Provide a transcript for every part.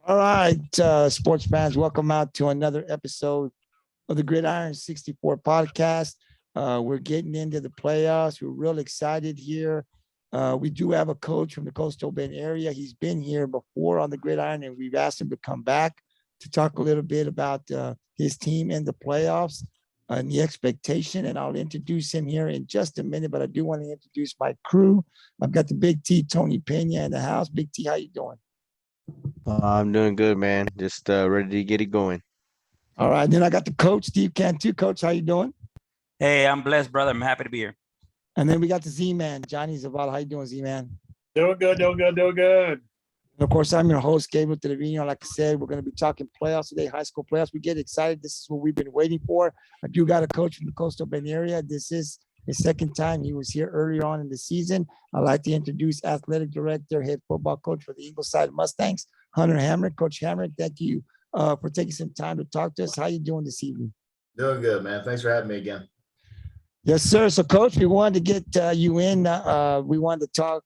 All right, sports fans, welcome out to another episode of the Gridiron 64 podcast. We're getting into the playoffs. We're real excited here. We do have a coach from the Coastal Bend area. He's been here before on the Gridiron, and we've asked him to come back to talk a little bit about his team in the playoffs and the expectation. And I'll introduce him here in just a minute, but I do want to introduce my crew. I've got the Big T, Tony Pena, in the house. Big T, how you doing? I'm doing good, man. Just ready to get it going. All right. Then I got the coach, Steve Cantu. Coach, how you doing? Hey, I'm blessed, brother. I'm happy to be here. And then we got the Z-Man, Johnny Zavala. How you doing, Z-Man? Doing good. And of course, I'm your host, Gabriel Trevino. Like I said, we're going to be talking playoffs today, high school playoffs. We get excited. This is what we've been waiting for. I do got a coach from the Coastal Bend area. This is his second time. He was here earlier on in the season. I'd like to introduce Athletic Director, head football coach for the Ingleside Mustangs, Hunter Hamrick. Coach Hamrick, thank you for taking some time to talk to us. How you doing this evening? Doing good, man. Thanks for having me again. Yes, sir. So, Coach, we wanted to get you in. We wanted to talk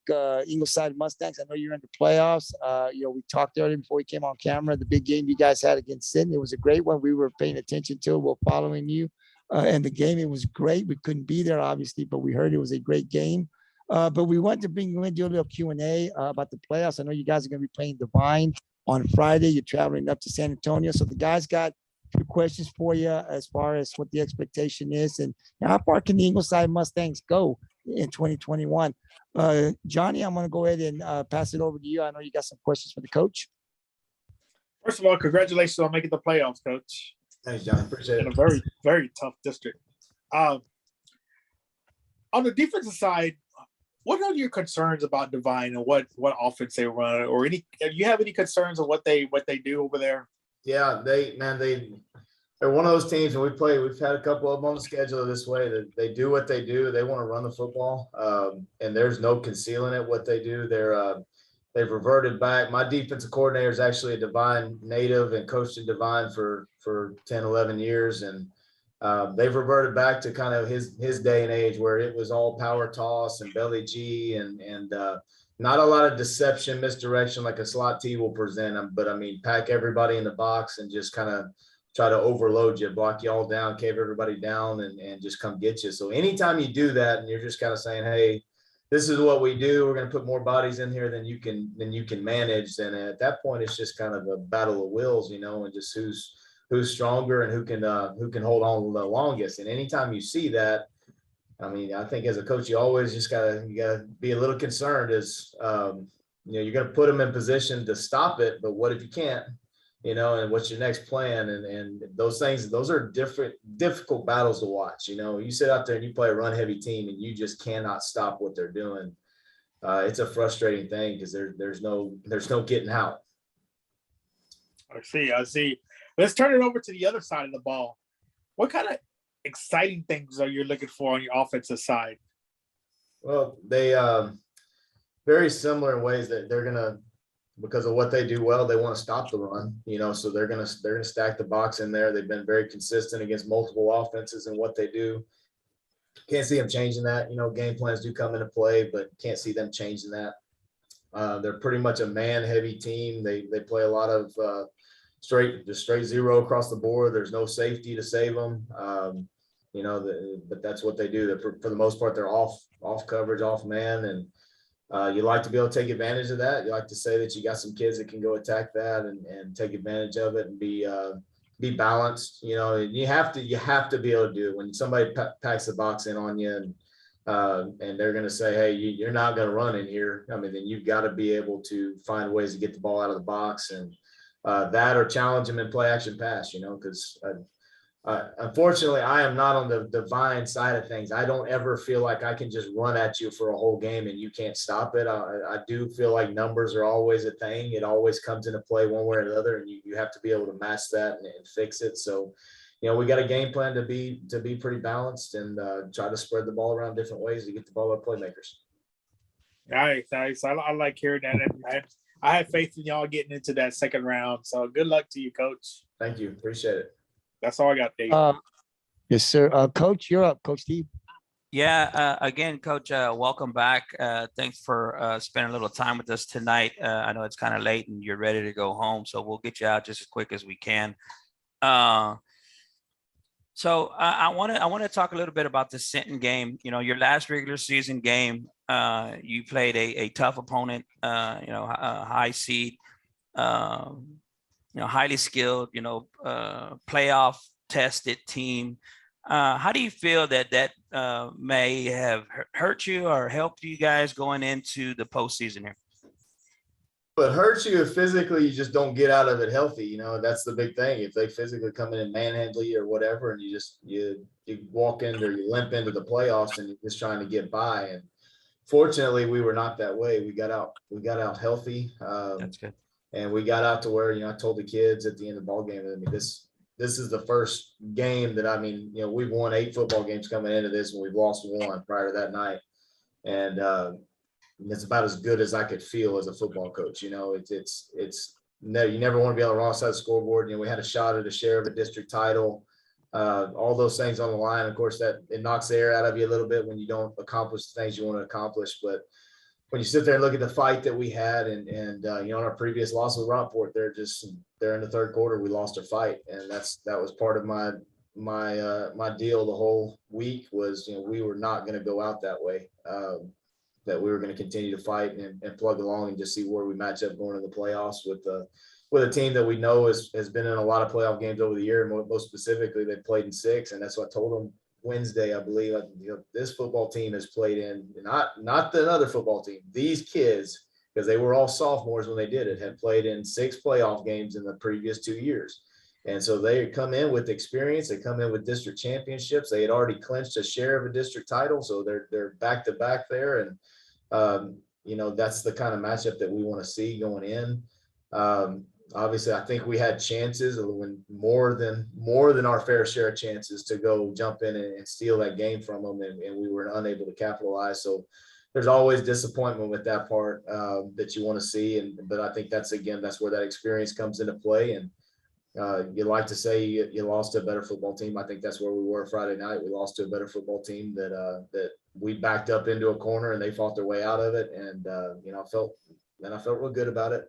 Ingleside Mustangs. I know you're in the playoffs. We talked earlier before we came on camera. The big game you guys had against Sinton. It was a great one. We were paying attention to. We're following you. And the game, it was great. We couldn't be there, obviously, but we heard it was a great game. But we wanted to bring you in, do a little Q&A about the playoffs. I know you guys are going to be playing Devine on Friday. You're traveling up to San Antonio. So the guys got few questions for you as far as what the expectation is and how far can the Ingleside Mustangs go in 2021. Johnny, I'm going to go ahead and pass it over to you. I know you got some questions for the coach. First of all, congratulations on making the playoffs, Coach. Thanks, John. Appreciate In it. a very, very tough district. On the defensive side, what are your concerns about Devine and what offense they run, or do you have any concerns of what they do over there? Yeah, they're one of those teams, and we've had a couple of them on the schedule this way that they do what they do. They want to run the football, and there's no concealing it what they do. They've reverted back. My defensive coordinator is actually a Devine native and coached in Devine for 10, 11 years, and they've reverted back to kind of his day and age where it was all power toss and belly G and not a lot of deception, misdirection like a slot T will present them. But I mean, pack everybody in the box and just kind of try to overload you, block you all down, cave everybody down, and just come get you. So anytime you do that and you're just kind of saying, hey, this is what we do, we're going to put more bodies in here than you can manage. Then at that point, it's just kind of a battle of wills, and just who's stronger and who can hold on the longest. And anytime you see that, I mean, I think as a coach, you always just gotta be a little concerned as you're gonna put them in position to stop it, but what if you can't? And what's your next plan? And those are difficult battles to watch. You sit out there and you play a run heavy team and you just cannot stop what they're doing. It's a frustrating thing because there's no getting out. I see. Let's turn it over to the other side of the ball. What kind of exciting things are you looking for on your offensive side? Well, they very similar in ways that they're gonna, because of what they do well, they want to stop the run. So they're gonna stack the box in there. They've been very consistent against multiple offenses in what they do. Can't see them changing that. Game plans do come into play, but can't see them changing that. They're pretty much a man-heavy team. They play a lot of straight zero across the board. There's no safety to save them. But that's what they do. For the most part, they're off coverage, off man, and you like to be able to take advantage of that. You like to say that you got some kids that can go attack that and take advantage of it and be balanced. You have to be able to do it when somebody packs the box in on you and they're going to say, hey, you're not going to run in here. I mean, then you've got to be able to find ways to get the ball out of the box and that or challenge them in play action pass. Because unfortunately, I am not on the Devine side of things. I don't ever feel like I can just run at you for a whole game and you can't stop it. I do feel like numbers are always a thing. It always comes into play one way or another, and you have to be able to match that and fix it. So, we got a game plan to be pretty balanced and try to spread the ball around different ways to get the ball to playmakers. Nice. I like hearing that. And I have faith in y'all getting into that second round. So good luck to you, Coach. Thank you. Appreciate it. That's all I got, Dave. Yes, sir. Coach, you're up. Coach Steve. Yeah, again, Coach, welcome back. Thanks for spending a little time with us tonight. I know it's kind of late and you're ready to go home, so we'll get you out just as quick as we can. So I want to talk a little bit about the Sinton game. You know, your last regular season game, you played a tough opponent. A high seed, highly skilled. Playoff tested team. How do you feel that may have hurt you or helped you guys going into the postseason here? But hurts you if physically you just don't get out of it healthy. You know, that's the big thing. If they physically come in and manhandle you or whatever, and you walk into or you limp into the playoffs and you're just trying to get by. And fortunately, we were not that way. We got out healthy. That's good. And we got out to where, I told the kids at the end of the ball game, this is the first game that, we've won 8 football games coming into this, and we've lost 1 prior to that night. And it's about as good as I could feel as a football coach. No, you never want to be on the wrong side of the scoreboard. We had a shot at a share of a district title, all those things on the line. Of course, that it knocks the air out of you a little bit when you don't accomplish the things you want to accomplish. But when you sit there and look at the fight that we had and on our previous loss with Rockport, they're in the third quarter, we lost our fight. And that was part of my deal the whole week was, we were not going to go out that way, that we were going to continue to fight and plug along and just see where we match up going into the playoffs with a team that we know has been in a lot of playoff games over the year. And most specifically, they played in 6. And that's what I told them Wednesday, I believe. This football team has played in, not the other football team. These kids, because they were all sophomores when they did it, had played in 6 playoff games in the previous 2 years. And so they come in with experience. They come in with district championships. They had already clinched a share of a district title. So they're back to back there. And, that's the kind of matchup that we want to see going in. Obviously, I think we had chances, more than our fair share of chances to go jump in and steal that game from them, and we were unable to capitalize. So there's always disappointment with that part that you want to see, but I think that's where that experience comes into play. And you like to say you lost to a better football team. I think that's where we were Friday night. We lost to a better football team that we backed up into a corner and they fought their way out of it. And I felt real good about it.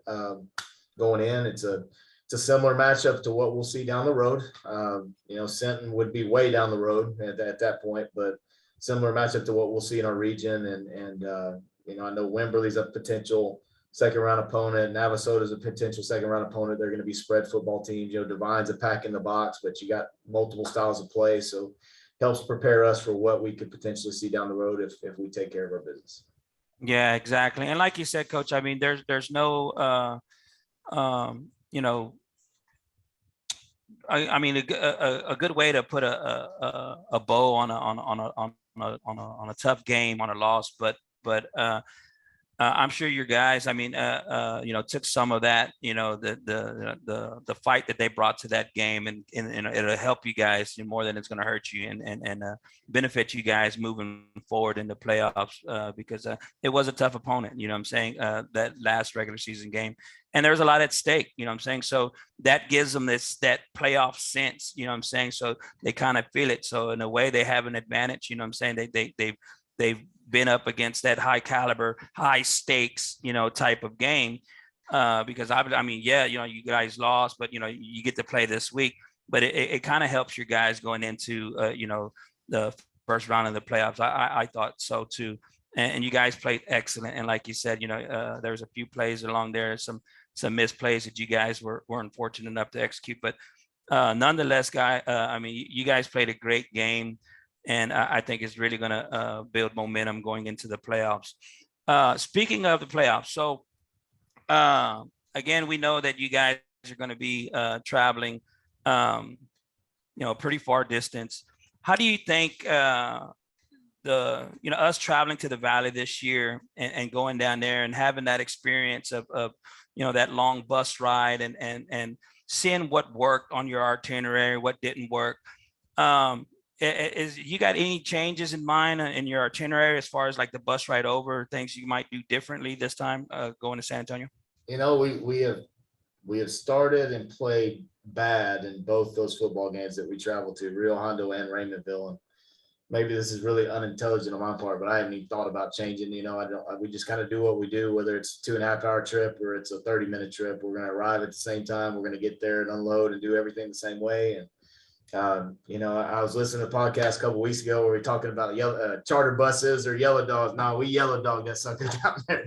Going in, it's a similar matchup to what we'll see down the road. Sinton would be way down the road at that point, but similar matchup to what we'll see in our region. And I know Wimberley's a potential second round opponent. Navasota's a potential second round opponent. They're going to be spread football teams. Devine's a pack in the box, but you got multiple styles of play. So helps prepare us for what we could potentially see down the road if we take care of our business. Yeah, exactly. And like you said, Coach, there's no a good way to put a bow on a tough game, on a loss, but I'm sure your guys, took some of that, the fight that they brought to that game, and it'll help you guys more than it's going to hurt you, and benefit you guys moving forward in the playoffs, because it was a tough opponent, that last regular season game, and there's a lot at stake, so that gives them that playoff sense, so they kind of feel it. So in a way they have an advantage, they've been up against that high caliber, high stakes, type of game, because you guys lost, but you get to play this week, but it kind of helps your guys going into the first round of the playoffs. I thought so too, and you guys played excellent. And like you said, there's a few plays along there, some missed plays that you guys weren't fortunate enough to execute, but nonetheless, you guys played a great game. And I think it's really going to build momentum going into the playoffs. Speaking of the playoffs, so again, we know that you guys are going to be traveling, pretty far distance. How do you think us traveling to the Valley this year and going down there and having that experience of that long bus ride and seeing what worked on your itinerary, what didn't work? Is you got any changes in mind in your itinerary as far as like the bus ride over, things you might do differently this time going to San Antonio? We have started and played bad in both those football games that we traveled to, Rio Hondo and Raymondville. maybe this is really unintelligent on my part, but I haven't even thought about changing. We just kind of do what we do, whether it's a 2.5-hour trip or it's a 30-minute trip. We're going to arrive at the same time. We're going to get there and unload and do everything the same way. And I was listening to a podcast a couple weeks ago where we were talking about charter buses or yellow dogs. No, we yellow dog that sucker down there.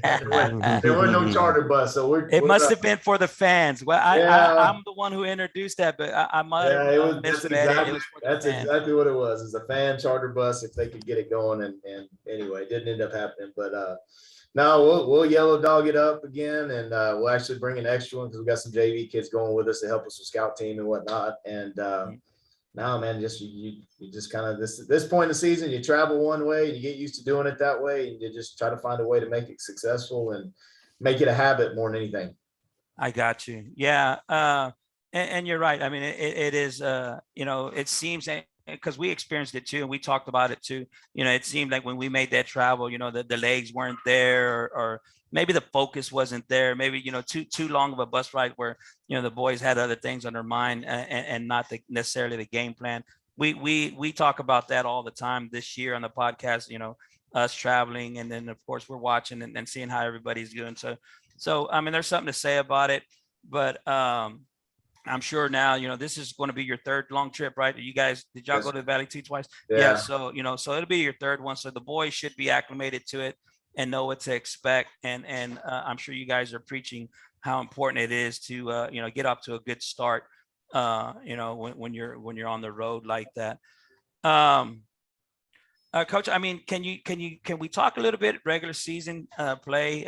There were no charter bus, so it must have been for the fans. Well, I'm the one who introduced that, but I might have misread it. That's exactly what it was. It's a fan charter bus if they could get it going, and anyway, it didn't end up happening. But no, we'll yellow dog it up again, and we'll actually bring an extra one because we got some JV kids going with us to help us with scout team and whatnot, and. No, man, you just kind of this point in the season, you travel one way and you get used to doing it that way, and you just try to find a way to make it successful and make it a habit more than anything. I got you. Yeah. And you're right. I mean, it is, it seems because we experienced it too, and we talked about it too. It seemed like when we made that travel, the legs weren't there, or maybe the focus wasn't there. Maybe, too long of a bus ride where, the boys had other things on their mind and not necessarily the game plan. We talk about that all the time this year on the podcast, us traveling. And then of course we're watching and seeing how everybody's doing. So, I mean, there's something to say about it, but I'm sure now, this is going to be your third long trip, right? Did y'all go to the Valley too twice? Yeah. So, so it'll be your third one. So the boys should be acclimated to it and know what to expect. And I'm sure you guys are preaching how important it is to, get up to a good start, when you're on the road like that. Coach, I mean, can we talk a little bit regular season play?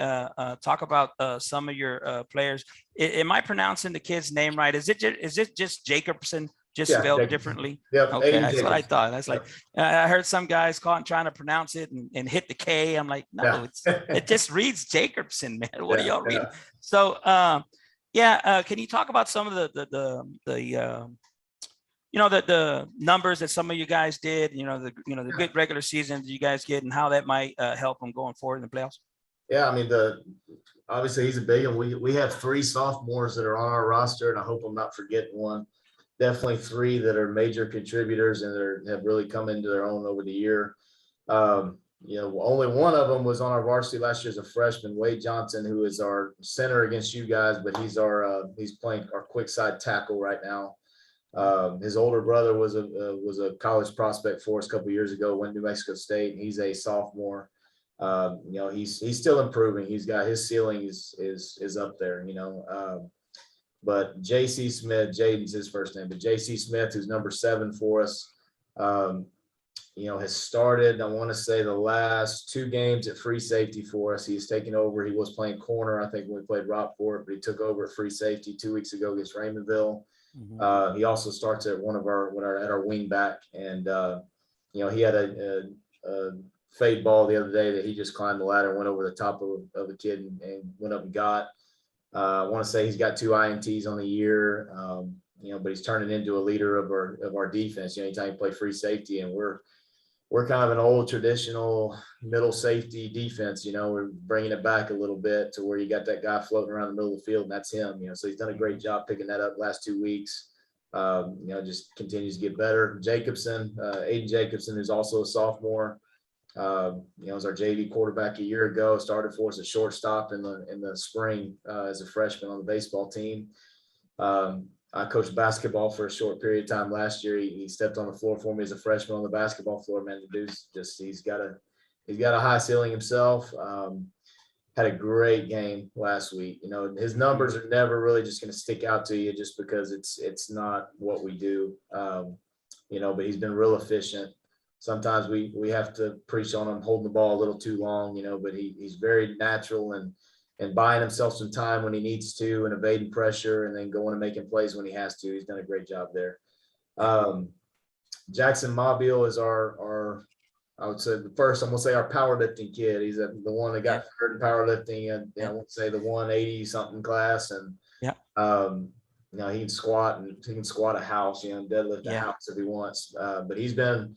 Talk about some of your players. Am I pronouncing the kid's name right? Is it just Jacobson? Spelled Jacobson differently? Yeah. Okay, that's Jacobson. What I thought. That's like I heard some guys trying to pronounce it and hit the K. I'm like, no, it just reads Jacobson, man. What are y'all reading? So, can you talk about some of the numbers that some of you guys did, the good regular seasons you guys get and how that might help them going forward in the playoffs? Yeah, I mean, obviously he's a big one. We have 3 sophomores that are on our roster, and I hope I'm not forgetting one. Definitely 3 that are major contributors and have really come into their own over the year. Only one of them was on our varsity last year as a freshman, Wade Johnson, who is our center against you guys, but he's playing our quick side tackle right now. His older brother was a college prospect for us a couple of years ago, went to New Mexico State, and he's a sophomore. He's still improving. He's got his ceiling is up there, but JC Smith, Jaden's his first name, but JC Smith, who's number 7 for us, has started, I want to say, the last 2 games at free safety for us. He's taken over. He was playing corner, I think, when we played Rockport, but he took over at free safety 2 weeks ago against Raymondville. Mm-hmm. He also starts at at our wing back, and he had a fade ball the other day that he just climbed the ladder and went over the top of a kid and went up and got. I want to say he's got 2 INTs on the year, but he's turning into a leader of our defense. Anytime you play free safety, and we're kind of an old traditional middle safety defense. We're bringing it back a little bit to where you got that guy floating around the middle of the field, and that's him. So he's done a great job picking that up last 2 weeks. Just continues to get better. Jacobson, Aiden Jacobson, who's also a sophomore. Was our JV quarterback a year ago, started for us at shortstop in the spring as a freshman on the baseball team. I coached basketball for a short period of time last year. He stepped on the floor for me as a freshman on the basketball floor. Man, the dude's he's got a high ceiling himself. Had a great game last week. His numbers are never really just going to stick out to you just because it's not what we do. But he's been real efficient. Sometimes we have to preach on him holding the ball a little too long, but he's very natural and buying himself some time when he needs to and evading pressure and then going and making plays when he has to. He's done a great job there. Jackson Mobile is our I would say I'm going to say our powerlifting kid. He's the one that got third in powerlifting, and I won't say the 180 something class. And he can squat a house, and deadlift a house if he wants. But he's been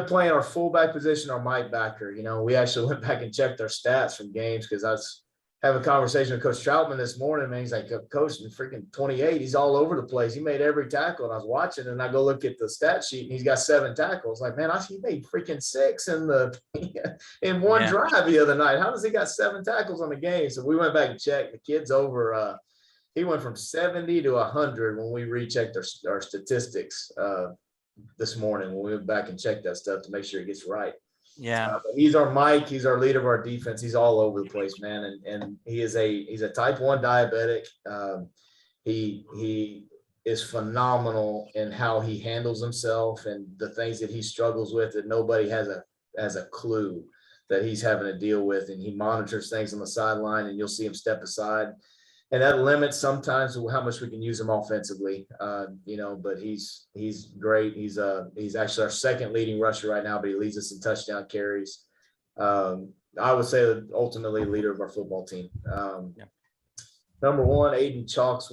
playing our fullback position, our Mike backer. We actually went back and checked our stats from games because having a conversation with Coach Troutman this morning, man. He's like, Coach, in freaking 28, he's all over the place. He made every tackle. And I was watching, and I go look at the stat sheet, and he's got 7 tackles. Like, man, he made freaking 6 in one drive the other night. How does he got 7 tackles on the game? So we went back and checked. The kid's over. He went from 70 to 100 when we rechecked our statistics this morning, when we went back and checked that stuff to make sure it gets right. Yeah. He's our Mike. He's our leader of our defense. He's all over the place, man. And he's a type 1 diabetic. He is phenomenal in how he handles himself and the things that he struggles with that nobody has a clue that he's having to deal with. And he monitors things on the sideline, and you'll see him step aside. And that limits sometimes how much we can use him offensively, but he's great. He's actually our 2nd leading rusher right now, but he leads us in touchdown carries. I would say that ultimately leader of our football team. Number 1, Aiden Chalk's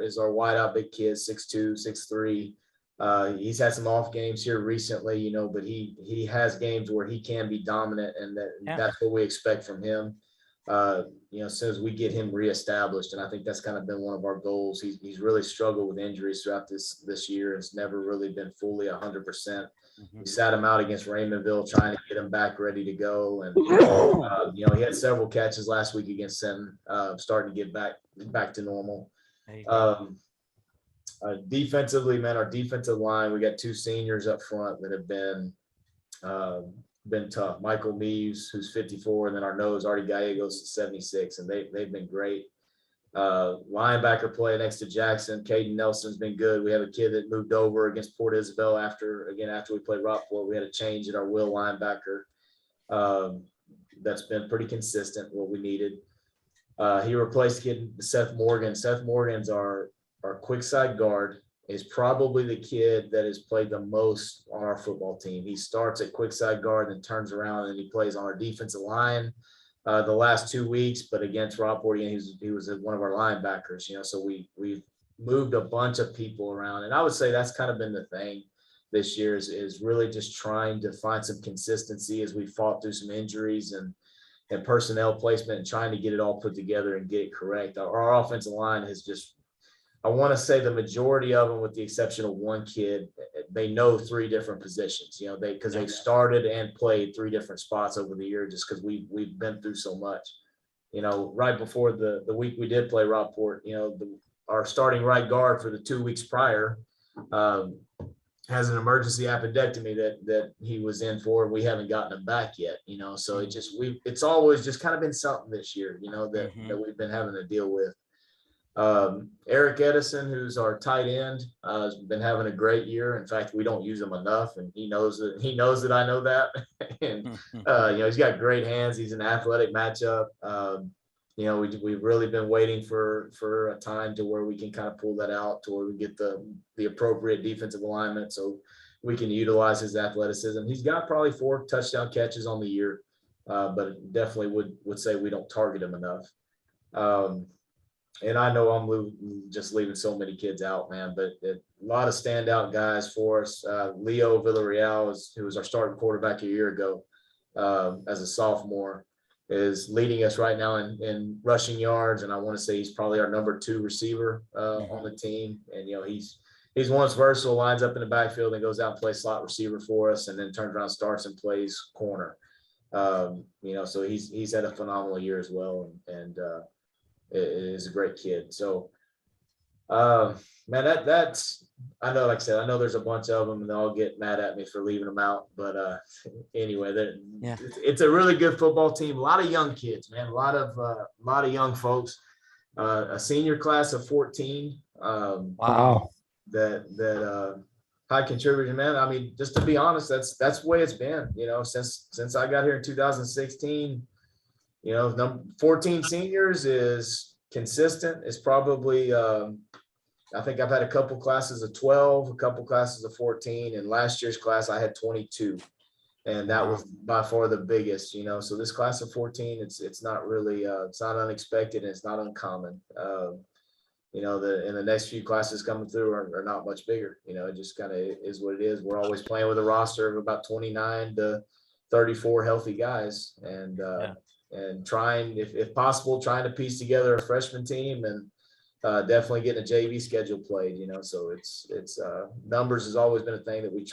is our wideout big kid, 6'2", 6'3". He's had some off games here recently, but he has games where he can be dominant, and that's what we expect from him. As soon as we get him reestablished, and I think that's kind of been one of our goals. He's really struggled with injuries throughout this year. It's never really been fully 100%. We sat him out against Raymondville, trying to get him back ready to go. And he had several catches last week against Sinton, starting to get back to normal. Defensively, man, our defensive line, we got 2 seniors up front that have been tough. Michael Meaves, who's 54, and then our nose, Artie Gallegos, is 76, and they've been great. Linebacker play next to Jackson. Caden Nelson's been good. We have a kid that moved over against Port Isabel after we played Rockport. We had a change at our will linebacker. That's been pretty consistent, what we needed. He replaced kid Seth Morgan. Seth Morgan's our quick side guard. Is probably the kid that has played the most on our football team. He starts at quick side guard and turns around, and he plays on our defensive line the last 2 weeks. But against Rockport, he was one of our linebackers. So we've moved a bunch of people around, and I would say that's kind of been the thing this year is really just trying to find some consistency as we fought through some injuries and personnel placement, and trying to get it all put together and get it correct. Our offensive line has just, I want to say the majority of them, with the exception of one kid, they know 3 different positions, because they've started and played 3 different spots over the year, just because we've been through so much. Right before the week we did play Rockport, our starting right guard for the 2 weeks prior has an emergency appendectomy that he was in for. We haven't gotten him back yet, so it's always just kind of been something this year, that we've been having to deal with. Eric Edison, who's our tight end, has been having a great year. In fact, we don't use him enough, and he knows that I know that. And he's got great hands. He's an athletic matchup. We've really been waiting for a time to where we can kind of pull that out, to where we get the appropriate defensive alignment, so we can utilize his athleticism. He's got probably 4 touchdown catches on the year, but definitely would say we don't target him enough. And I know I'm just leaving so many kids out, man, but a lot of standout guys for us. Leo Villarreal, who was our starting quarterback a year ago as a sophomore, is leading us right now in rushing yards. And I want to say he's probably our number 2 receiver on the team. And, he's once versatile, lines up in the backfield and goes out and plays slot receiver for us, and then turns around, starts and plays corner. So he's had a phenomenal year as well. And is a great kid. So, man, that's, I know, like I said, I know there's a bunch of them and they'll all get mad at me for leaving them out. But anyway, it's a really good football team. A lot of young kids, man, a lot of young folks, a senior class of 14. Wow. That high contributor, man. I mean, just to be honest, that's the way it's been, since I got here in 2016. 14 seniors is consistent. It's probably, I think I've had a couple classes of 12, a couple classes of 14, and last year's class I had 22, and that was by far the biggest. So this class of 14, it's not really, it's not unexpected, and it's not uncommon. In the next few classes coming through are not much bigger. It just kind of is what it is. We're always playing with a roster of about 29 to 34 healthy guys, and and trying, if possible, trying to piece together a freshman team and definitely getting a JV schedule played, so it's numbers has always been a thing that we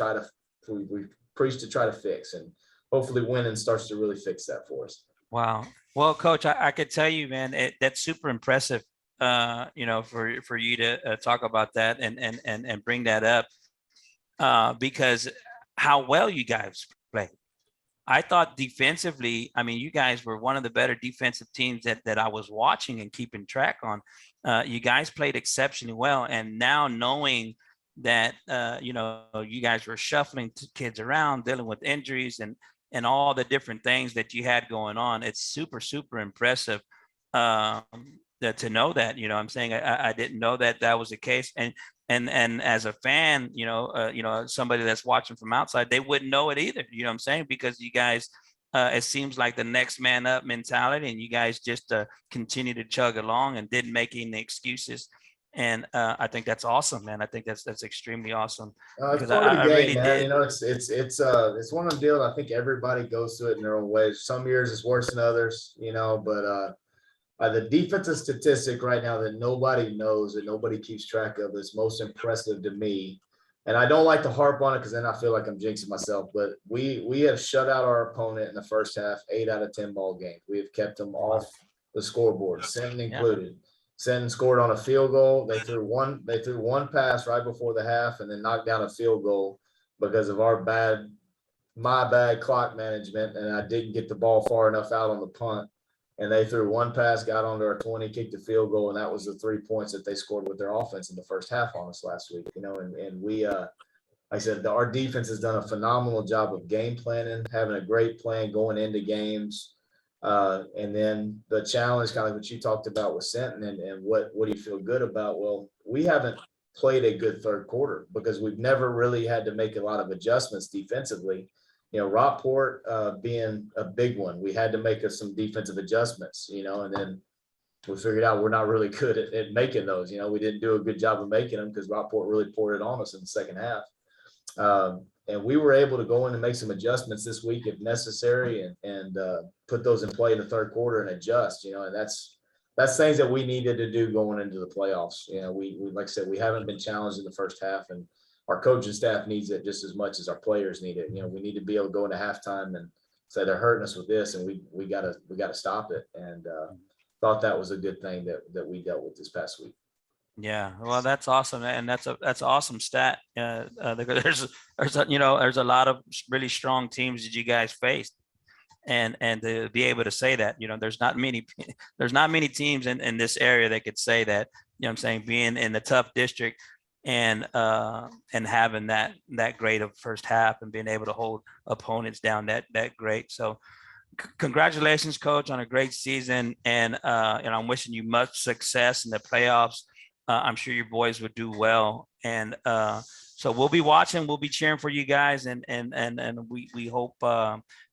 preach to try to fix, and hopefully winning starts to really fix that for us. Wow. Well, Coach, I could tell you, man, that's super impressive. For you to talk about that and bring that up, because how well you guys play. I thought defensively, I mean, you guys were one of the better defensive teams that I was watching and keeping track on. You guys played exceptionally well, and now knowing that you guys were shuffling kids around, dealing with injuries and all the different things that you had going on, it's super impressive to know that. I'm saying I didn't know that was the case, and as a fan, somebody that's watching from outside, they wouldn't know it either. You know what I'm saying? Because you guys, it seems like the next man up mentality, and you guys just continue to chug along and didn't make any excuses. And I think that's awesome, man. I think that's extremely awesome. It's part of the game, man. Did. It's one of them deals. I think everybody goes through it in their own ways. Some years it's worse than others, but the defensive statistic right now that nobody knows, that nobody keeps track of, is most impressive to me. And I don't like to harp on it because then I feel like I'm jinxing myself, but we have shut out our opponent in the first half, 8 out of 10 ball games. We have kept them off the scoreboard, Sinton included. Yeah. Sinton scored on a field goal. They threw one pass right before the half and then knocked down a field goal because of my bad clock management, and I didn't get the ball far enough out on the punt. And they threw one pass, got onto our 20, kicked a field goal, and that was the 3 points that they scored with their offense in the first half on us last week. And we, like I said, our defense has done a phenomenal job of game planning, having a great plan going into games. And then the challenge, kind of what you talked about with Sinton, and what do you feel good about? Well, we haven't played a good third quarter because we've never really had to make a lot of adjustments defensively. Rockport being a big one, we had to make some defensive adjustments, and then we figured out we're not really good at making those. We didn't do a good job of making them because Rockport really poured it on us in the second half. And we were able to go in and make some adjustments this week if necessary, and put those in play in the third quarter and adjust, and that's things that we needed to do going into the playoffs. We like I said, we haven't been challenged in the first half, and our coaching staff needs it just as much as our players need it. We need to be able to go into halftime and say they're hurting us with this, and we gotta stop it. And thought that was a good thing that we dealt with this past week. Yeah, well, that's awesome, and that's an awesome stat. There's a lot of really strong teams that you guys faced, and to be able to say that, there's not many teams in this area that could say that. What I'm saying, being in the tough district and having that great of first half and being able to hold opponents down that great. So congratulations, Coach, on a great season, and I'm wishing you much success in the playoffs. I'm sure your boys would do well, and so we'll be watching, we'll be cheering for you guys, and we hope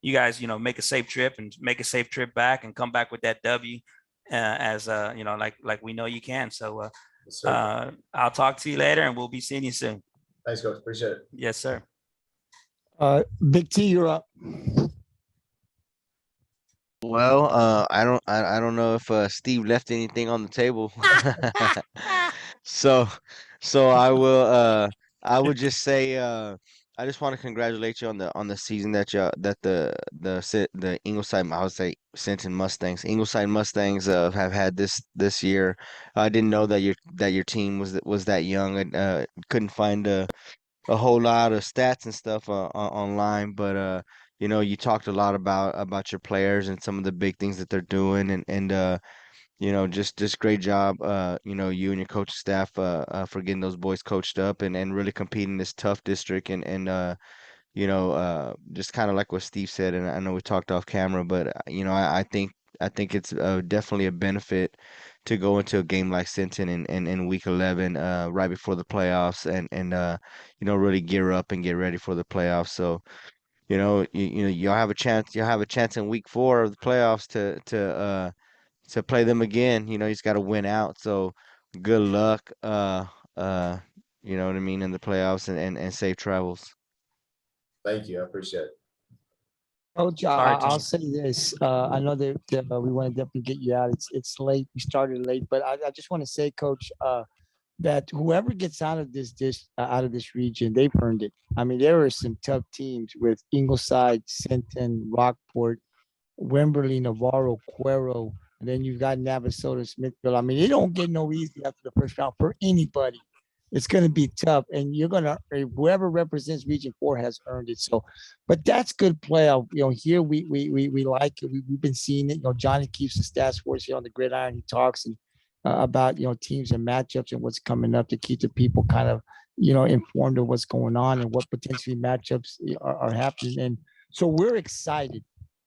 you guys make a safe trip back and come back with that W, as like we know you can. So I'll talk to you later, and we'll be seeing you soon. Thanks, Coach. Appreciate it. Yes, sir. Big T, you're up. Well, I don't know if Steve left anything on the table. So I would just say I just want to congratulate you on the season that the Ingleside, I would say Sinton Mustangs, Ingleside Mustangs have had this year. I didn't know that your team was that young. I couldn't find a whole lot of stats and stuff online, but you talked a lot about your players and some of the big things that they're doing, and just great job, you and your coaching staff for getting those boys coached up and really competing in this tough district, and just kind of like what Steve said, and I know we talked off camera, but I think it's definitely a benefit to go into a game like Sinton in week 11, right before the playoffs, and really gear up and get ready for the playoffs. So you'll have a chance in week 4 of the playoffs to play them again. You just got to win out. So good luck, you know what I mean, in the playoffs, and safe travels. Thank you. I appreciate it. Coach, Sorry, I'll Tony. say this. I know that we want to definitely get you out. It's late. We started late, but I just want to say, Coach, that whoever gets out of out of this region, they've earned it. I mean, there are some tough teams with Ingleside, Sinton, Rockport, Wimberley, Navarro, Cuero, and then you've got Navasota, Smithville. I mean, it don't get no easy after the first round for anybody. It's going to be tough, and you're going to whoever represents Region 4 has earned it. So, but that's good playoff. You know, here we like it. We've been seeing it. You know, Johnny keeps the stats for us here on the Gridiron. He talks and about teams and matchups and what's coming up to keep the people kind of informed of what's going on and what potentially matchups are happening. And so we're excited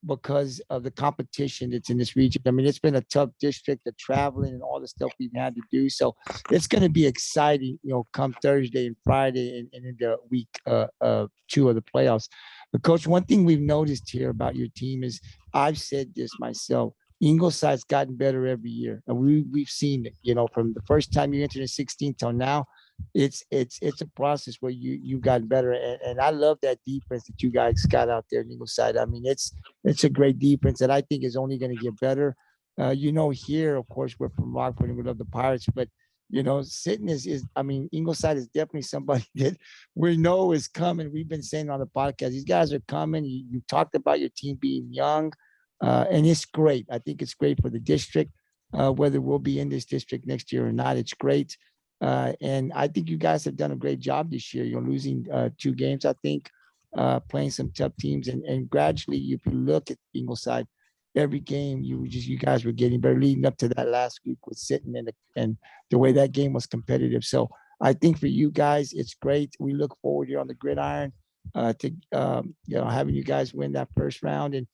because of the competition that's in this region. I mean, it's been a tough district, the traveling and all the stuff we've had to do. So it's going to be exciting, come Thursday and Friday and in the week 2 of the playoffs. But Coach, one thing we've noticed here about your team is I've said this myself. Ingleside's gotten better every year, and we've seen it. From the first time you entered in 16 till now, it's a process where you've gotten better, and I love that defense that you guys got out there in Ingleside. I mean, it's a great defense that I think is only going to get better. Here, of course, we're from Rockford and we love the Pirates, but Sinton Ingleside is definitely somebody that we know is coming. We've been saying on the podcast, these guys are coming. You talked about your team being young. And it's great. I think it's great for the district, whether we'll be in this district next year or not. It's great. And I think you guys have done a great job this year. You're losing 2 games, I think, playing some tough teams. And gradually, if you look at Ingleside, every game, you guys were getting better leading up to that last week with Sinton and the way that game was competitive. So I think for you guys, it's great. We look forward here on the Gridiron to having you guys win that first round. And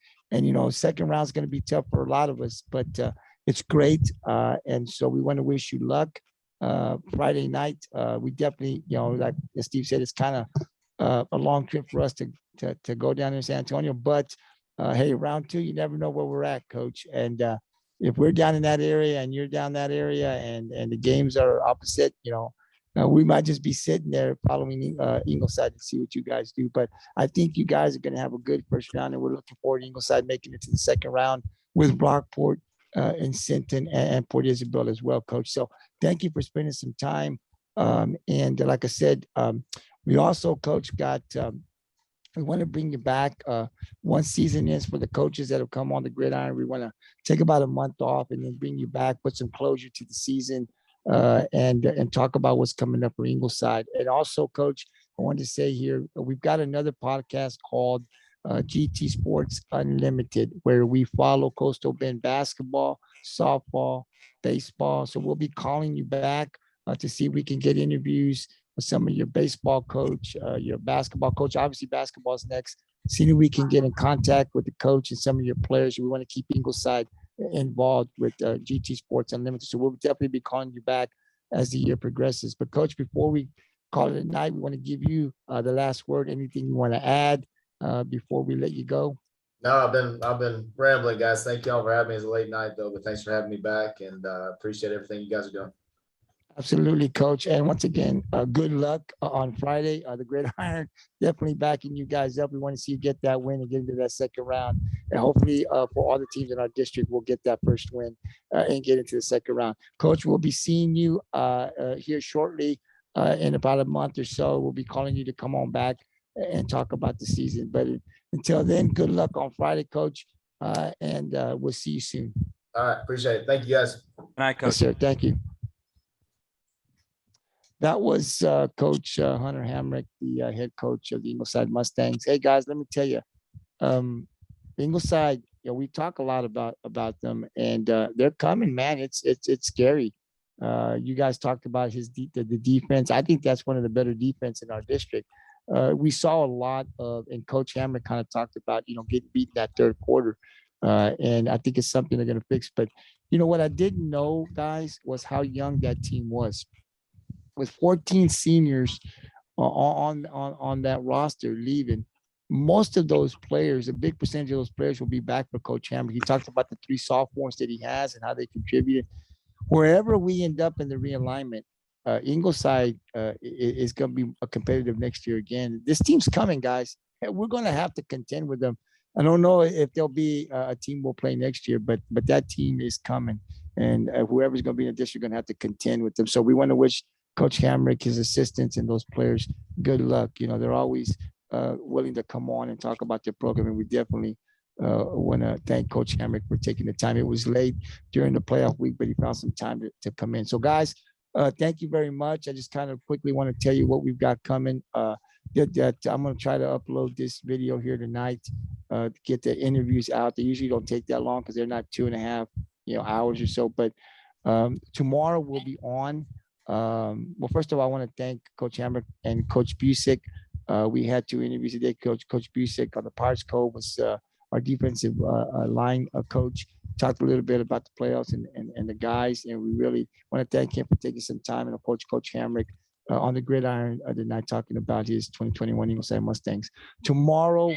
second round is going to be tough for a lot of us, but it's great. And so we want to wish you luck. Friday night, we definitely, like Steve said, it's kind of a long trip for us to go down in San Antonio. But hey, round 2, you never know where we're at, Coach. And if we're down in that area and you're down that area and the games are opposite, we might just be sitting there following Ingleside to see what you guys do. But I think you guys are going to have a good first round, and we're looking forward to Ingleside making it to the second round with Rockport and Sinton and Port Isabel as well, Coach. So thank you for spending some time. And like I said, we also, Coach, we want to bring you back. One season is for the coaches that have come on the Gridiron. We want to take about a month off and then bring you back, put some closure to the season. And talk about what's coming up for Ingleside. And also, Coach, I wanted to say here, we've got another podcast called GT Sports Unlimited, where we follow Coastal Bend basketball, softball, baseball. So we'll be calling you back to see if we can get interviews with some of your baseball coach, your basketball coach. Obviously, basketball is next. See if we can get in contact with the coach and some of your players. We want to keep Ingleside involved with GT Sports Unlimited. So we'll definitely be calling you back as the year progresses. But Coach, before we call it a night, we want to give you the last word. Anything you want to add before we let you go? No, I've been rambling, guys. Thank y'all for having me. It's a late night though, but thanks for having me back, and appreciate everything you guys are doing. Absolutely, Coach. And once again, good luck on Friday. The Gridiron definitely backing you guys up. We want to see you get that win and get into that second round. And hopefully for all the teams in our district, we'll get that first win and get into the second round. Coach, we'll be seeing you here shortly in about a month or so. We'll be calling you to come on back and talk about the season. But until then, good luck on Friday, Coach. And we'll see you soon. All right. Appreciate it. Thank you, guys. Good night, Coach. Yes, sir. Thank you. That was Coach Hunter Hamrick, the head coach of the Ingleside Mustangs. Hey guys, let me tell you, Ingleside. We talk a lot about them, and they're coming, man. It's scary. You guys talked about the defense. I think that's one of the better defense in our district. We saw a lot of, and Coach Hamrick kind of talked about, getting beat that third quarter, and I think it's something they're going to fix. But what I didn't know, guys, was how young that team was. With 14 seniors on that roster leaving, most of those players, a big percentage of those players will be back for Coach Hamrick. He talked about the 3 sophomores that he has and how they contributed. Wherever we end up in the realignment, Ingleside is going to be a competitive next year again. This team's coming, guys. We're going to have to contend with them I don't know if there'll be a team we'll play next year, but that team is coming, and whoever's going to be in the district going to have to contend with them. So we want to wish Coach Hamrick, his assistants, and those players good luck. You know, they're always willing to come on and talk about their program, and we definitely want to thank Coach Hamrick for taking the time. It was late during the playoff week, but he found some time to come in. So, guys, thank you very much. I just kind of quickly want to tell you what we've got coming. That I'm going to try to upload this video here tonight to get the interviews out. They usually don't take that long because they're not 2.5 hours or so. But tomorrow we'll be on. Well, first of all, I want to thank Coach Hamrick and Coach Busick. We had 2 interviews today. Coach Busick on the Pirates Code was our defensive line coach. Talked a little bit about the playoffs and the guys, and we really want to thank him for taking some time. And of course, Coach Hamrick on the gridiron tonight talking about his 2021 Ingleside Mustangs. Tomorrow,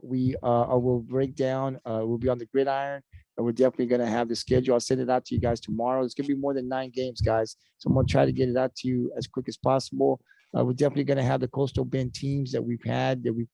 we will break down. We'll be on the gridiron. And we're definitely going to have the schedule. I'll send it out to you guys tomorrow. It's going to be more than 9 games, guys. So I'm going to try to get it out to you as quick as possible. We're definitely going to have the Coastal Bend teams that we've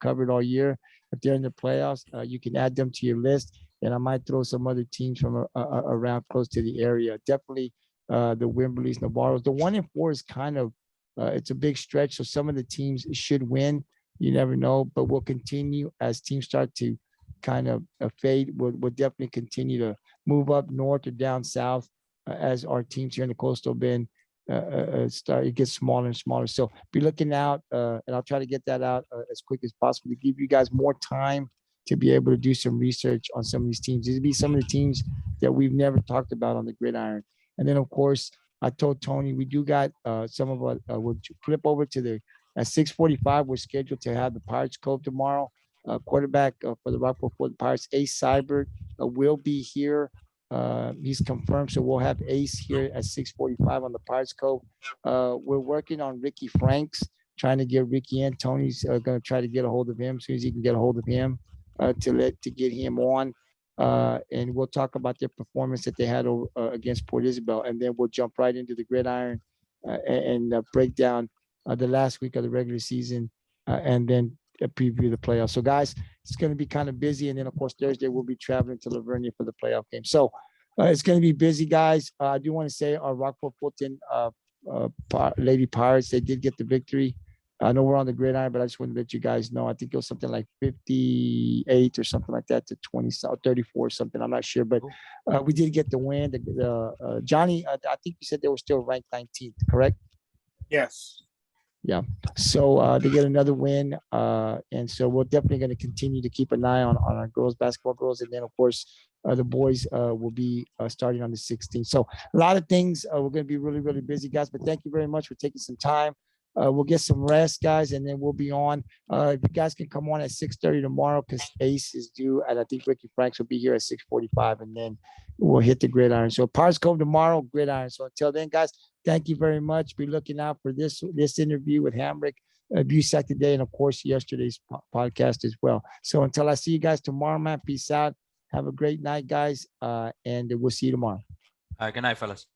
covered all year. If they're in the playoffs, you can add them to your list. And I might throw some other teams from around close to the area. Definitely the Wimberleys, Navarros. The 1-4 is kind of, it's a big stretch. So some of the teams should win. You never know. But we'll continue as teams start to kind of fade. We'll definitely continue to move up north or down south as our teams here in the Coastal Bend it gets smaller and smaller. So be looking out, and I'll try to get that out as quick as possible to give you guys more time to be able to do some research on some of these teams. These would be some of the teams that we've never talked about on the gridiron. And then, of course, I told Tony we do got some of our. We'll flip over to the at 6:45. We're scheduled to have the Pirates Cove tomorrow. Quarterback for the Rockport Ford Pirates, Ace Seibert, will be here. He's confirmed, so we'll have Ace here at 6:45 on the Pirates Cove. We're working on Ricky Franks, trying to get Ricky in. Tony's going to try to get a hold of him as soon as he can get a hold of him to get him on. And we'll talk about their performance that they had against Port Isabel, and then we'll jump right into the gridiron and break down the last week of the regular season, and then preview the playoffs. So, guys, it's going to be kind of busy, and then of course Thursday we'll be traveling to Lavernia for the playoff game. So it's going to be busy, guys. I do want to say our Rockport Fulton Lady Pirates, they did get the victory. I know we're on the gridiron, but I just want to let you guys know. I think it was something like 58 or something like that to 20 or 34 or something. I'm not sure, but we did get the win. Johnny, I think you said they were still ranked 19th, correct? Yes. Yeah. So they get another win. And so we're definitely going to continue to keep an eye on our basketball girls. And then, of course, the boys will be starting on the 16th. So a lot of things. We're going to be really, really busy, guys. But thank you very much for taking some time. We'll get some rest, guys, and then we'll be on. If you guys can come on at 6:30 tomorrow, because Ace is due, and I think Ricky Franks will be here at 6:45, and then we'll hit the gridiron. So Pirates Cove tomorrow, gridiron. So until then, guys, thank you very much. Be looking out for this interview with Hamrick, Busick today, and of course yesterday's podcast as well. So until I see you guys tomorrow, man, peace out. Have a great night, guys, and we'll see you tomorrow. Good night, fellas.